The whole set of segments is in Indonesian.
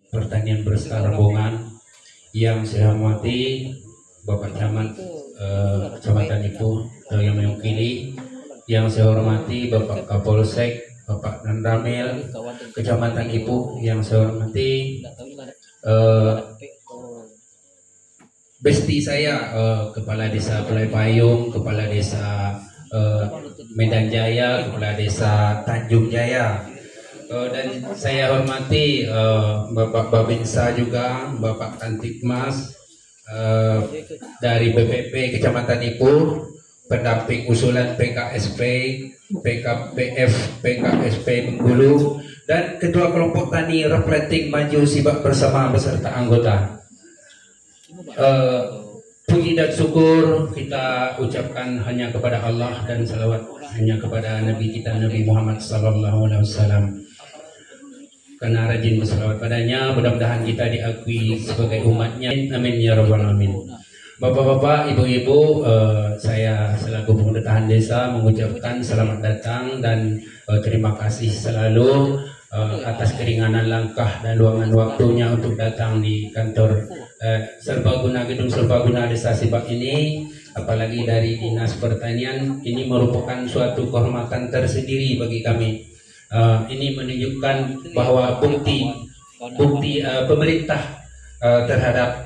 Pertanian Berskala Rombongan. Yang saya hormati Bapak Camat Kecamatan Ipuh yang mewakili. Yang saya hormati Bapak Kapolsek Bapak Nandramil Kecamatan Ipuh. Yang saya hormati besti saya Kepala Desa Pelai Payung, Kepala Desa Medan Jaya, Kepala Desa Tanjung Jaya, dan saya hormati Bapak Babinsa juga, Bapak Kantikmas dari BPP Kecamatan Ipuh, pendamping usulan PKSP, PKPF, PKSP Bengkulu, dan Ketua Kelompok Tani Reflecting Maju Sibak bersama beserta anggota. Puji dan syukur kita ucapkan hanya kepada Allah dan salawat hanya kepada Nabi kita Nabi Muhammad SAW. Karena rajin bersalawat padanya, mudah-mudahan kita diakui sebagai umatnya. Amin ya rabbal alamin. Bapak-bapak, ibu-ibu, saya selaku pemerintahan desa mengucapkan selamat datang dan terima kasih selalu atas keringanan langkah dan luangan waktunya untuk datang di kantor Serbaguna, Gedung Serbaguna Desa Sibak ini, apalagi dari Dinas Pertanian. Ini merupakan suatu kehormatan tersendiri bagi kami. Ini menunjukkan bahwa bukti pemerintah terhadap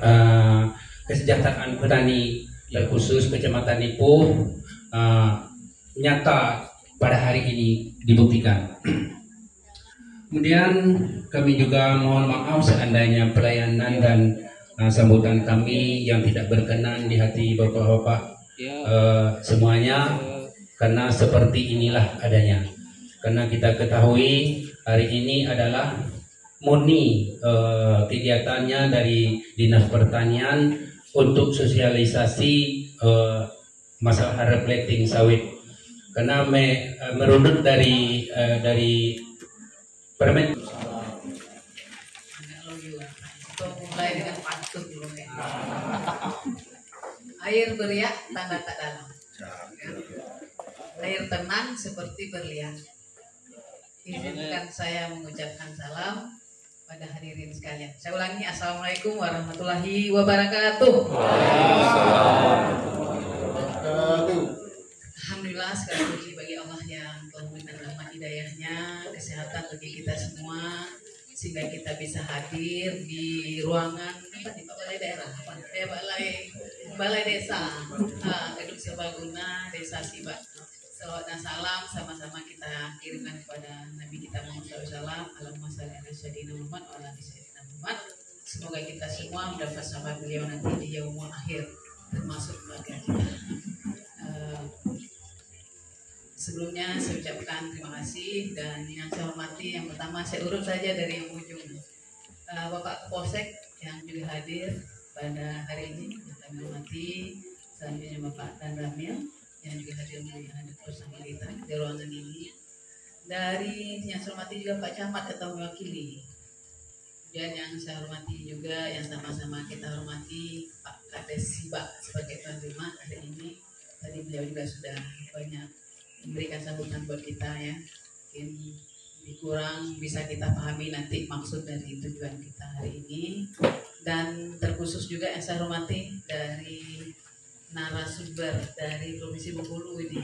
kesejahteraan petani terkhusus Kecamatan Ipuh nyata pada hari ini dibuktikan. Kemudian kami juga mohon maaf seandainya pelayanan dan sambutan kami yang tidak berkenan di hati bapak-bapak semuanya, karena seperti inilah adanya. Karena kita ketahui hari ini adalah murni kegiatannya dari Dinas Pertanian untuk sosialisasi masalah reflecting sawit. Karena merunut dari permen. Mulai dengan pantun dulu ya. Air beriak tanda tak dalam. Air tenang seperti berlian. Izinkan saya mengucapkan salam pada hadirin sekalian. Saya ulangi, assalamualaikum warahmatullahi wabarakatuh. Alhamdulillah, sekali puji bagi Allah yang telah memberikan rahmat hidayahnya, kesehatan bagi kita semua, sehingga kita bisa hadir di ruangan di balai daerah, balai desa, Gedung Serbaguna Desa Sibak. Salawat dan salam sama-sama kita kirimkan kepada Nabi kita Muhammad SAW. Allahumma shalli ala sayyidina Muhammad wa ala ali sayyidina Muhammad. Semoga kita semua mendapat sahabat beliau nanti di yaumul akhir, termasuk keluarga kita. Sebelumnya saya ucapkan terima kasih, dan yang saya hormati, yang pertama saya urut saja dari yang ujung, Bapak Kapolsek yang juga hadir pada hari ini, kami hormati. Selanjutnya Bapak Nandramil yang juga hadir bersama kita di ruangan ini. Dari yang saya hormati juga Pak Camat atau mewakili, dan yang saya hormati juga yang sama-sama kita hormati Pak Kades Sibak sebagai tuan rumah hari ini. Tadi beliau juga sudah banyak memberikan sambutan buat kita ya. Mungkin kurang bisa kita pahami nanti maksud dari tujuan kita hari ini. Dan terkhusus juga yang saya hormati dari narasumber dari Provinsi Bengkulu ini,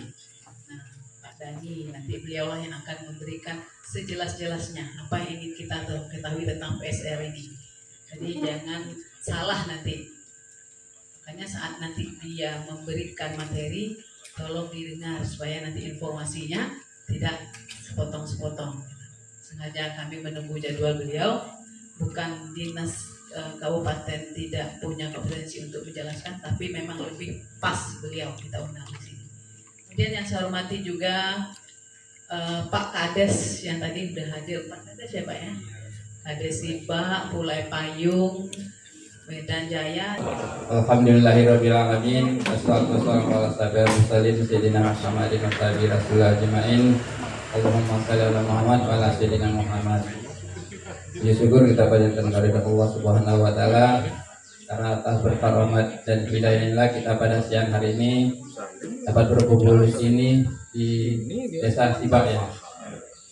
Pak Dani, nanti beliau lah yang akan memberikan sejelas-jelasnya apa yang ingin kita ketahui tentang PSR ini. Jadi jangan salah nanti, makanya saat nanti dia memberikan materi tolong didengar supaya nanti informasinya tidak sepotong-sepotong. Sengaja kami menunggu jadwal beliau, bukan dinas kabupaten tidak punya kompetensi untuk menjelaskan, tapi memang lebih pas beliau kita undang di sini. Kemudian yang saya hormati juga Pak Kades yang tadi sudah hadir. Pak Kades ya Pak ya? Kades Sibak, Pelai Payung, Medan Jaya. Alhamdulillahirabbil alamin. Wassalatu wassalamu ala sayyidina Muhammadin wa alihi rasulillah ajmain. Allahumma shalli ala Muhammad wa ala sayyidina Muhammad. Puji syukur kita panjatkan kepada Allah Subhanahu wa taala, karena atas berkah rahmat dan hidayah inilah kita pada siang hari ini dapat berkumpul di sini di Desa Sibak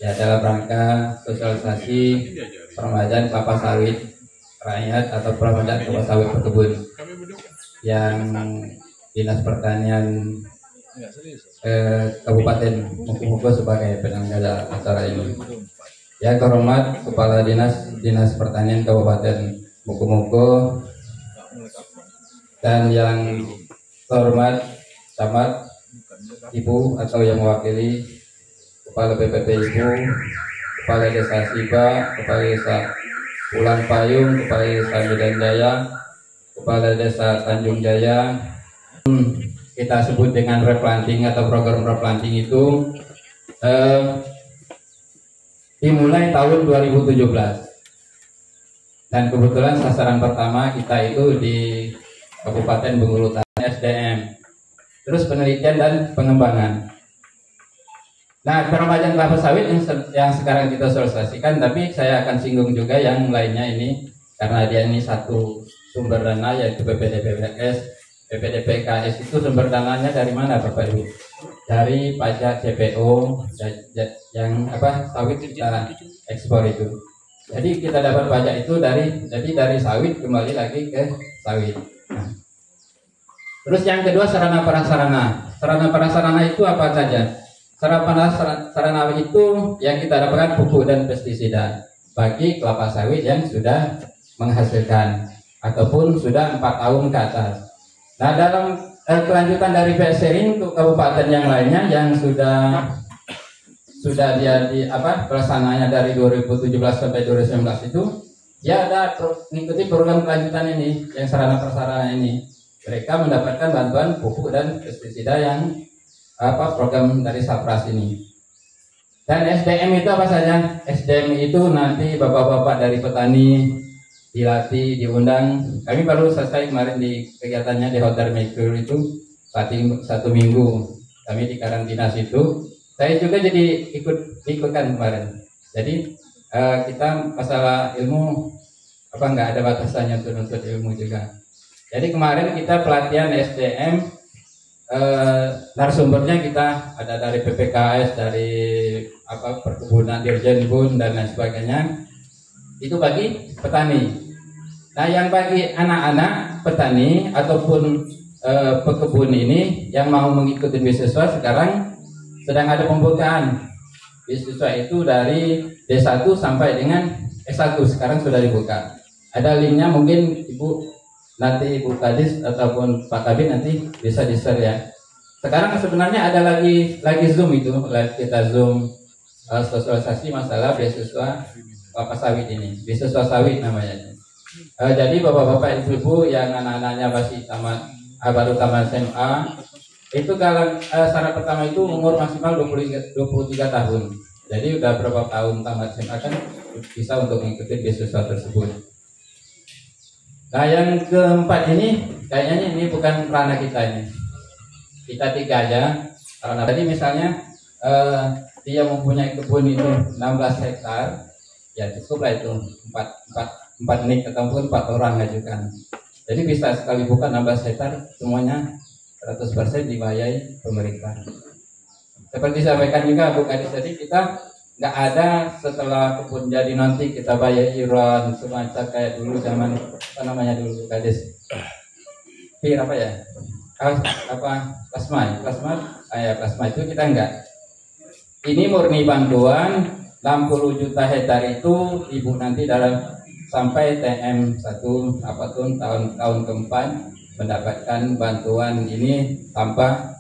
ya dalam rangka sosialisasi peremajaan kelapa sawit rakyat atau perawat kelapa sawit pekebun yang Dinas Pertanian Kabupaten Mukomuko sebagai penyelenggara acara ini. Yang terhormat Kepala Dinas Pertanian Kabupaten Mukomuko dan yang terhormat camat Ibu atau yang mewakili Kepala BPP Ibu, Kepala Desa Siba, Kepala Desa Pulang Payung, Kepala Desa Medan Jaya, Kepala Desa Tanjung Jaya. Kita sebut dengan replanting atau program replanting itu dimulai tahun 2017 dan kebetulan sasaran pertama kita itu di Kabupaten Bengkulu Utara SDM, terus penelitian dan pengembangan. Nah, peremajaan kelapa sawit yang sekarang kita sosialisasikan, tapi saya akan singgung juga yang lainnya ini karena dia ini satu sumber dana yaitu BPDPKS. BPDPKS itu sumber dananya dari mana Bapak Ibu? Dari pajak CPO yang sawit kita ekspor itu. Jadi kita dapat pajak itu dari sawit kembali lagi ke sawit. Nah. Terus yang kedua sarana prasarana. Sarana prasarana itu apa saja? Sarana itu yang kita dapatkan pupuk dan pestisida bagi kelapa sawit yang sudah menghasilkan ataupun sudah 4 tahun ke atas. Nah, dalam kelanjutan dari PSRI untuk kabupaten yang lainnya yang sudah dia pelaksanaannya dari 2017 sampai 2019 itu ya ada mengikuti program kelanjutan ini yang sarana prasarana ini. Mereka mendapatkan bantuan pupuk dan pestisida yang program dari Sapras ini. Dan SDM itu apa saja? SDM itu nanti bapak-bapak dari petani dilatih, diundang. Kami baru selesai kemarin di kegiatannya di Hotel Merkur itu 1 minggu. Kami di karantina situ. Saya juga jadi ikutkan kemarin. Jadi kita masalah ilmu nggak ada batasannya untuk menuntut ilmu juga. Jadi kemarin kita pelatihan SDM, narasumbernya kita ada dari PPKS, dari perkebunan Dirjen Bun dan lain sebagainya. Itu bagi petani. Nah, yang bagi anak-anak petani ataupun pekebun ini yang mau mengikuti beasiswa sekarang sedang ada pembukaan. Beasiswa itu dari D1 sampai dengan S1 sekarang sudah dibuka. Ada linknya, mungkin Ibu Kadis ataupun Pak Kabin nanti bisa di-share ya. Sekarang sebenarnya ada lagi Zoom itu, kita Zoom sosialisasi masalah beasiswa kelapa sawit ini, beasiswa sawit namanya. Jadi bapak-bapak ibu-ibu yang anak-anaknya masih baru tamat SMA itu kalau syarat pertama itu umur maksimal 23 tahun. Jadi udah berapa tahun tamat SMA kan bisa untuk mengikuti beasiswa tersebut. Nah, yang keempat ini kayaknya ini bukan ranah kita ini. Kita 3 aja. Karena tadi misalnya dia mempunyai kebun itu 16 hektar, ya cukup lah itu 4 nik ataupun 4 orang ngajukan. Jadi bisa sekali buka 16 hektar semuanya 100% dibiayai pemerintah. Seperti sampaikan juga Bu Kadis tadi, kita nggak ada setelah kebun jadi nanti kita bayar iuran semacam kayak dulu zaman dulu Bu Kadis. Plasma itu kita enggak. Ini murni bantuan 60 juta hektar itu Ibu nanti dalam sampai TM 1 tahun keempat mendapatkan bantuan ini tanpa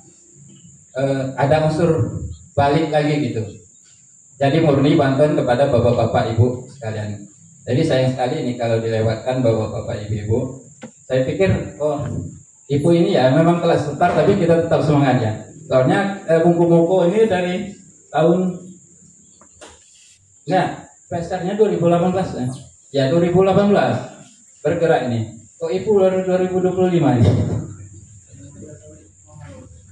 ada unsur balik lagi gitu. Jadi murni bantuan kepada bapak-bapak ibu sekalian. Jadi sayang sekali ini kalau dilewatkan bapak-bapak ibu-ibu. Saya pikir ibu ini ya memang kelas setar tapi kita tetap semangat ya. Soalnya Mukomuko ini dari tahun PSR-nya 2018 ya. Ya 2018 bergerak ini. Kok ibu baru 2025 ini?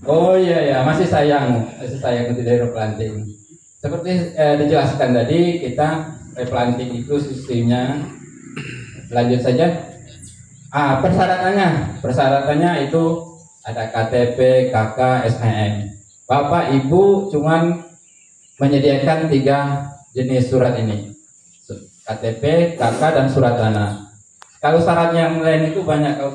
Oh iya masih sayang untuk dari replanting. Seperti dijelaskan tadi, kita replanting itu sistemnya. Lanjut saja. Persyaratannya itu ada KTP, KK, SHM. Bapak Ibu cuman menyediakan 3 jenis surat ini. KTP, KK, dan surat tanah. Kalau syarat yang lain itu banyak, kalau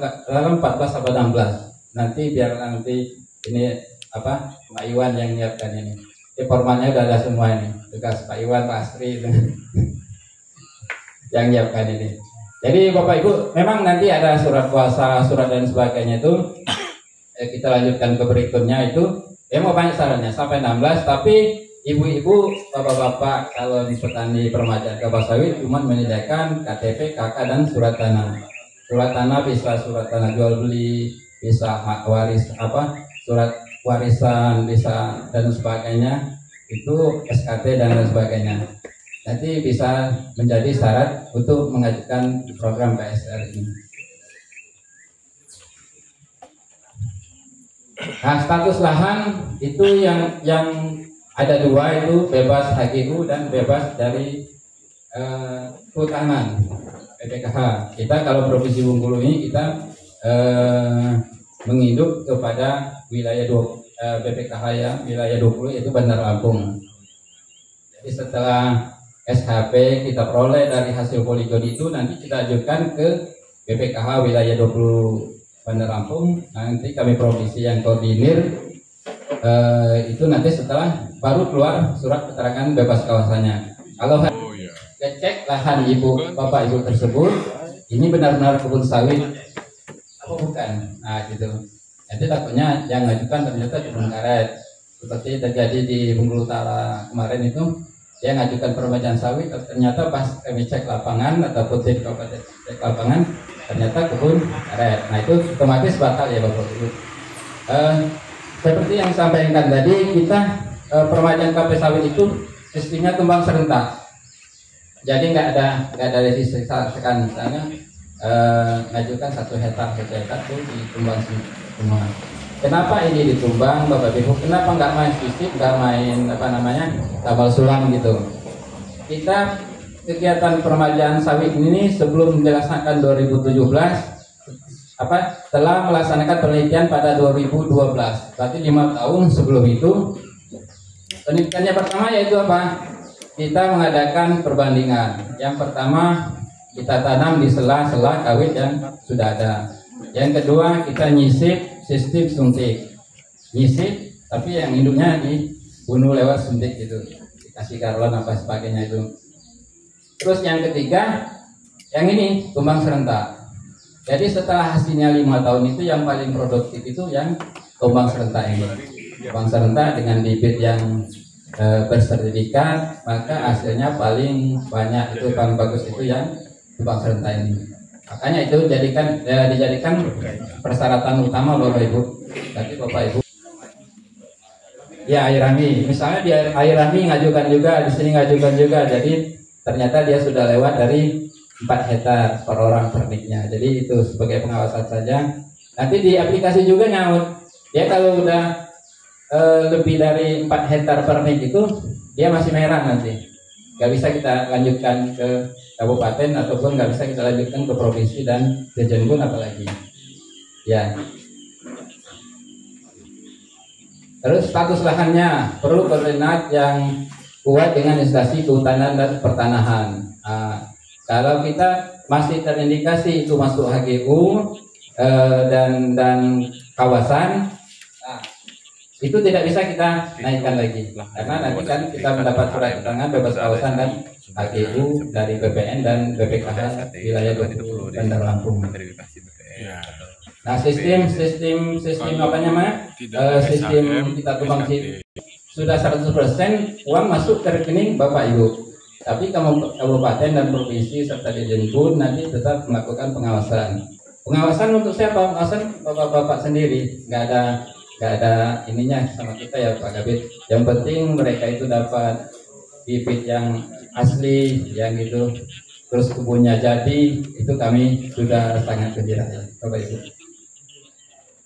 14 atau 16. Nanti biar nanti ini apa Pak Iwan yang menyiapkan ini. Formatnya udah ada semua ini. Tugas Pak Iwan, Pak Astri itu yang menyiapkan ini. Jadi Bapak Ibu, memang nanti ada surat puasa, surat dan sebagainya itu kita lanjutkan ke berikutnya itu. Mau banyak syaratnya sampai 16, tapi ibu-ibu, bapak-bapak kalau di petani permajaan kelapa sawit cuma menyediakan KTP, KK dan surat tanah. Surat tanah bisa surat tanah jual beli, bisa hak waris surat warisan bisa dan sebagainya, itu SKT dan lain sebagainya. Nanti bisa menjadi syarat untuk mengajukan program KSR ini. Nah, status lahan itu yang ada dua, itu bebas HGU dan bebas dari kehutanan BPKH. Kita kalau Provinsi Bengkulu ini kita menginduk kepada wilayah BPKH ya, wilayah 20 yaitu Bandar Lampung. Jadi setelah SHP kita peroleh dari hasil poligon itu, nanti kita ajukan ke BPKH wilayah 20 Bandar Lampung. Nanti kami provinsi yang koordinir, itu nanti setelah baru keluar surat keterangan bebas kawasannya. Kalau cek lahan bapak ibu tersebut ini benar-benar kebun sawit apa bukan, nah gitu. Nanti takutnya yang ngajukan ternyata kebun karet, seperti terjadi di Bengkulu Utara kemarin itu. Dia ngajukan permajaan sawit, ternyata pas kami cek lapangan ataupun cek lapangan ternyata kebun karet. Nah itu otomatis batal ya Bapak Ibu. Seperti yang sampaikan tadi, kita permajaan kelapa sawit itu sistemnya tumbang serentak. Jadi nggak ada registrasikan, misalnya ngajukan 1 hektar itu ditumbang semua. Kenapa ini ditumbang Bapak Ibu? Kenapa nggak main sistem, nggak main tabal sulam gitu? Kita kegiatan permajaan sawit ini sebelum dilaksanakan 2017 telah melaksanakan penelitian pada 2012. Berarti 5 tahun sebelum itu. Penelitiannya pertama yaitu apa? Kita mengadakan perbandingan. Yang pertama kita tanam di sela-sela kawit yang sudah ada. Yang kedua kita nyisip sistem suntik, nyisip tapi yang induknya dibunuh lewat suntik gitu, dikasih garlon apa sebagainya itu. Terus yang ketiga yang ini tumbang serentak. Jadi setelah hasilnya 5 tahun itu yang paling produktif itu yang tumbang serentak ini. Tumbang serentak dengan bibit yang bersertifikat, maka hasilnya paling banyak, itu paling bagus itu yang tumbang serentak ini. Makanya itu dijadikan persyaratan utama Bapak Ibu. Tapi Bapak Ibu, ya Airami, misalnya di Airami ngajukan juga, di sini ngajukan juga. Jadi ternyata dia sudah lewat dari 4 hektar per orang perniknya. Jadi itu sebagai pengawasan saja. Nanti di aplikasi juga nyaut. Dia kalau udah lebih dari 4 hektar pernik itu dia masih merah nanti. Nggak bisa kita lanjutkan ke kabupaten ataupun nggak bisa kita lanjutkan ke provinsi dan Dirjen pun apalagi. Ya. Terus status lahannya perlu koordinat yang kuat dengan instansi kehutanan dan pertanahan. Kalau kita masih terindikasi itu masuk HGU dan kawasan, itu tidak bisa kita naikkan lagi, karena nanti kan kita mendapat surat keterangan bebas kawasan dan HGU dari BPN dan BPKH wilayah 20 Bandar Lampung. Nah sistem apa namanya? Sistem kita tumbang sudah 100% uang masuk ke rekening Bapak Ibu. Tapi kabupaten dan provinsi serta Dirjen pun nanti tetap melakukan pengawasan. Pengawasan untuk siapa? Pengawasan bapak-bapak sendiri, nggak ada ininya sama kita ya Pak Kabit. Yang penting mereka itu dapat bibit yang asli, yang itu, terus kebunnya jadi, itu kami sudah sangat gembira ya Bapak Ibu.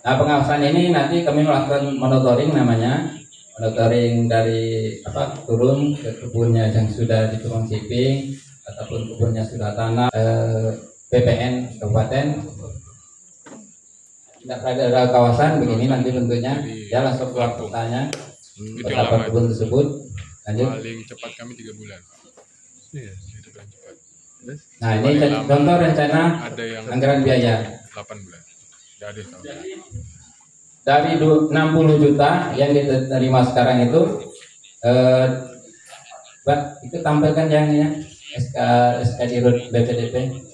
Nah pengawasan ini nanti kami melakukan monitoring namanya, monitoring dari turun ke kebunnya yang sudah ditumbang shipping ataupun kebunnya sudah tanam, BPN kabupaten. Tidak ada kawasan begini nanti bentuknya, ya langsung keluar petanya betapa kebun tersebut. Lanjut. Paling cepat kami 3 bulan. Iya, itu paling cepat. Nah, ini contoh rencana anggaran biaya. 18. Jadi Dari 60 juta yang diterima sekarang itu, Pak, itu tampilkan yang ya, SK Dirut BPDP.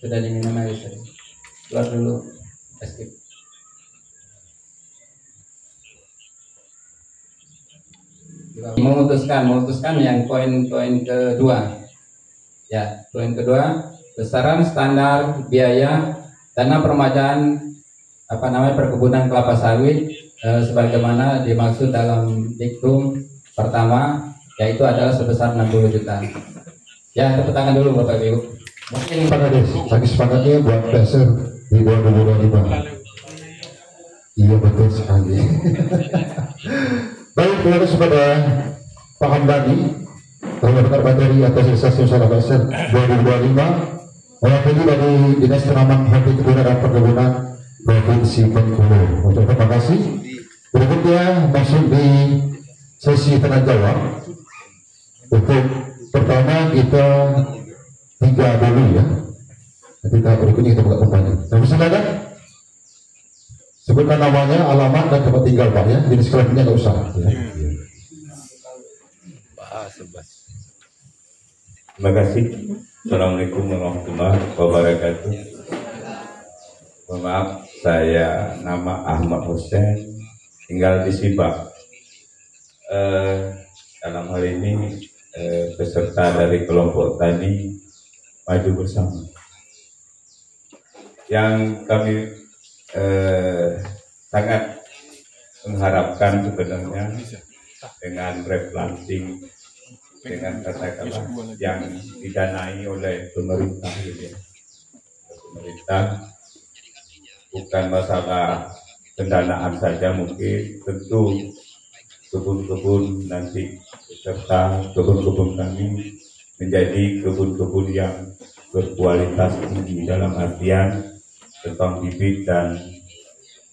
Sudah diminum air tadi. Keluar dulu. Skip. Memutuskan yang poin kedua. Ya, poin kedua, besaran standar biaya dana permajaan perkebunan kelapa sawit sebagaimana dimaksud dalam diktum pertama, yaitu adalah sebesar 60 juta. Ya, tepuk tangan dulu Bapak Ibu. Mungkin Pak Kades, lagi sepakatnya buat dasar di bawah 2025. Iya betul sekali. Baik, terima kasih kepada Pak Hamdani Terima Bateri atas realisasi usaha dasar 2025 mewakili dari Dinas Tanaman Horti Kebunan dan Perkebunan Provinsi Bengkulu. Untuk terima kasih. Berikutnya masuk di sesi tanya jawab. Untuk pertama kita 3 dulu ya. Ketika berikutnya kita buka kampanye. Tapi silakan sebutkan namanya, alamat dan tempat tinggal Pak ya. Jadi selanjutnya nggak usah. Ya. Terima kasih. Assalamualaikum warahmatullahi wabarakatuh. Mohon maaf, saya nama Ahmad Hussein, tinggal di Sibak. Dalam hal ini peserta dari kelompok tani Maju Bersama. Yang kami sangat mengharapkan sebenarnya dengan replanting, dengan katakanlah yang didanai oleh pemerintah gitu ya. Pemerintah bukan masalah pendanaan saja, mungkin tentu kebun-kebun nanti serta kebun-kebun kami menjadi kebun-kebun yang berkualitas tinggi dalam artian tentang bibit dan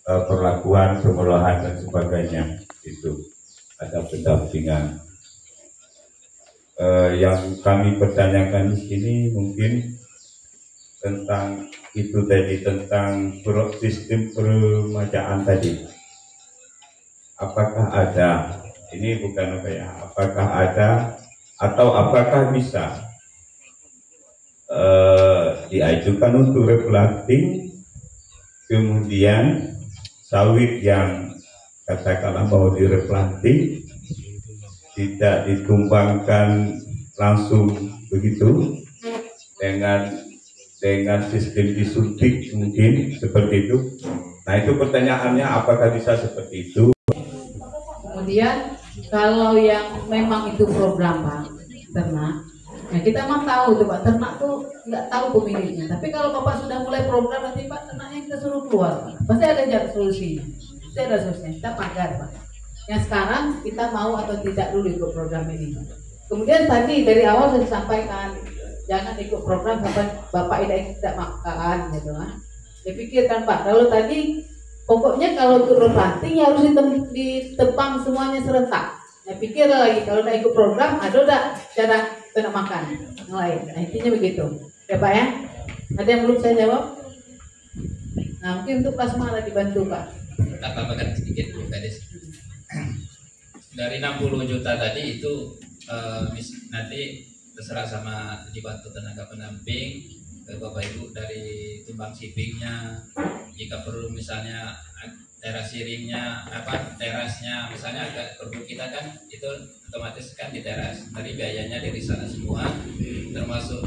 perlakuan, pengolahan dan sebagainya. Itu ada pendampingan. Yang kami pertanyakan di sini mungkin tentang itu tadi, tentang sistem peremajaan tadi. Apakah ada? Ini bukan apa ya? Apakah ada atau apakah bisa diajukan untuk replanting, kemudian sawit yang katakanlah mau direplanting tidak ditumbangkan langsung begitu dengan sistem disuntik mungkin seperti itu. Nah itu pertanyaannya, apakah bisa seperti itu? Kemudian kalau yang memang itu program Pak ternak, nah kita mah tahu tuh Pak, ternak tuh nggak tahu pemiliknya. Tapi kalau Bapak sudah mulai program nanti Pak, ternaknya kita suruh keluar Pak. Pasti ada jalan solusinya. Pasti ada solusinya. Kita pagar Pak. Yang sekarang kita mau atau tidak dulu ikut program ini. Kemudian tadi dari awal saya disampaikan jangan ikut program sampai Bapak tidak makan gitu kan. Dipikirkan Pak, kalau tadi pokoknya kalau ikut replanting harus ditebang semuanya serentak. Ya pikir lagi kalau udah ikut program ada udah cara tidak makan yang lain. Nah, intinya begitu. Ya Pak ya. Ada yang belum saya jawab? Nah mungkin untuk plasma ada dibantu Pak. Kita tambahkan sedikit Bu Kades. Dari 60 juta tadi itu nanti terserah sama dibantu tenaga pendamping ke Bapak Ibu dari tumbang shippingnya, jika perlu misalnya teras siringnya, terasnya misalnya agak perbukitan kan itu otomatis kan di teras, tadi biayanya dari sana semua termasuk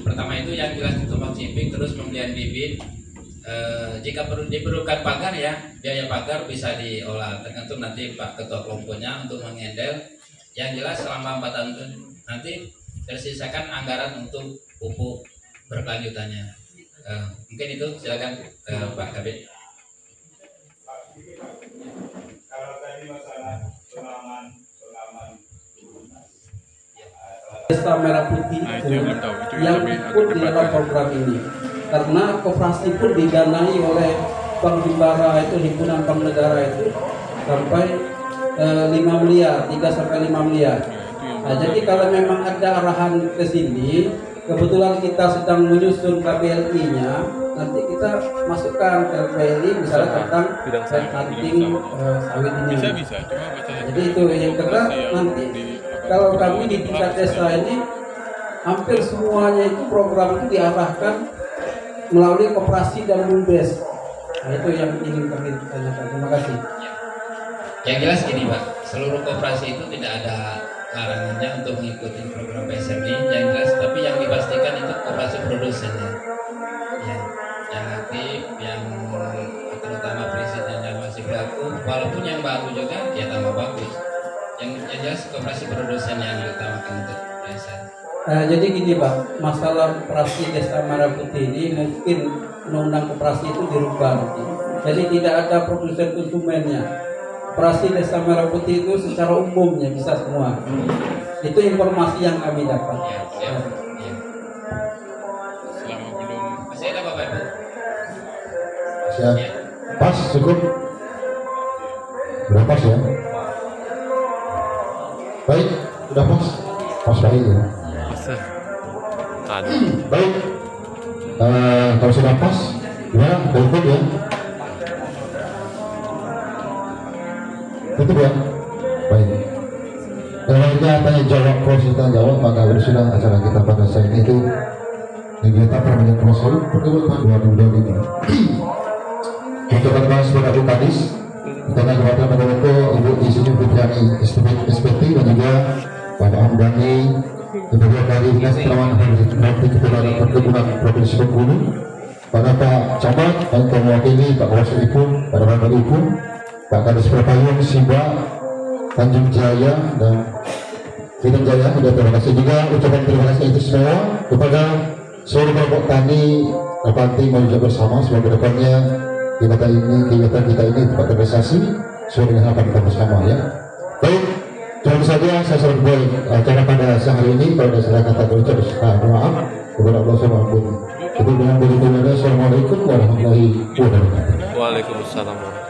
pertama itu yang jelas tumbang shipping, terus pembelian bibit. Jika diperlukan pagar ya, biaya pagar bisa diolah tergantung nanti Pak Ketua kelompoknya untuk mengendel. Yang jelas selama 4 tahun nanti tersisakan anggaran untuk pupuk berkelanjutannya. Mungkin itu silakan Pak Kabit. Kalau tadi masalah pengalaman Desa Merah Putih yang ikut di dalam program ini, karena koperasi pun didanai oleh bank himbara itu, himpunan bank negara itu sampai 5 miliar, 3 sampai 5 miliar. Nah, jadi kalau memang ada arahan ke sini, kebetulan kita sedang menyusun KPLI-nya, nanti kita masukkan ke KPLI misalnya tentang hunting sawit ini. Bisa, cuma baca. Jadi itu yang kedua, nanti kalau kami di tingkat desa ini hampir semuanya itu program itu diarahkan melalui koperasi dan BUMDes. Nah, itu yang ingin kami tanyakan. Terima kasih. Yang jelas gini Pak, seluruh koperasi itu tidak ada larangannya untuk mengikuti program PSMI yang jelas, tapi yang dipastikan itu koperasi produsennya ya, yang aktif, yang terutama presiden yang masih berlaku, walaupun yang baru juga ya tambah bagus. Yang jelas koperasi produsen yang diutamakan untuk desa. Jadi gini Pak, masalah koperasi Desa Merah Putih ini mungkin undang-undang koperasi itu dirubah nanti. Jadi tidak ada produsen konsumennya. Koperasi Desa Merah Putih itu secara umumnya bisa semua. Itu informasi yang kami dapat. Ya, siap. Ya. Selama belum Masih ada Bapak Ibu? Siap. Pas cukup. Berapa ya? Baik, udah pas. Pas baik ya. Baik. Kalau sudah pas, gimana? Tutup ya. Tutup ya. Baik. Selanjutnya tanya jawab, proses tanya jawab, maka bersudah acara kita pada saat itu. Kegiatan permainan kemasul pertemuan 2025. Untuk membahas pada Kadis, kita akan kepada Menko Ibu Isni Fitriani SPT dan juga Pak Hamdani, Ketua dari Dinas Tanaman Horti Ketua Perkebunan Provinsi Bengkulu, pada Pak Camat dan mewakili Pak Kawasan Ipun, pada Pak Ipun, Pak Kadis Perpayung Simba, Tanjung Jaya dan Bidang Jaya. Dan terima kasih juga ucapan terima kasih itu semua kepada seluruh kelompok tani Rapanti Majuja bersama. Semoga depannya kegiatan kita ini dapat terrealisasi sesuai dengan harapan kita bersama ya. Baik, cuma saja saya selesai acara pada siang hari ini. Kalau ada salah kata berucap maaf kepada Allah SWT. Itu dengan begitu, Assalamualaikum warahmatullahi wabarakatuh. Waalaikumsalam.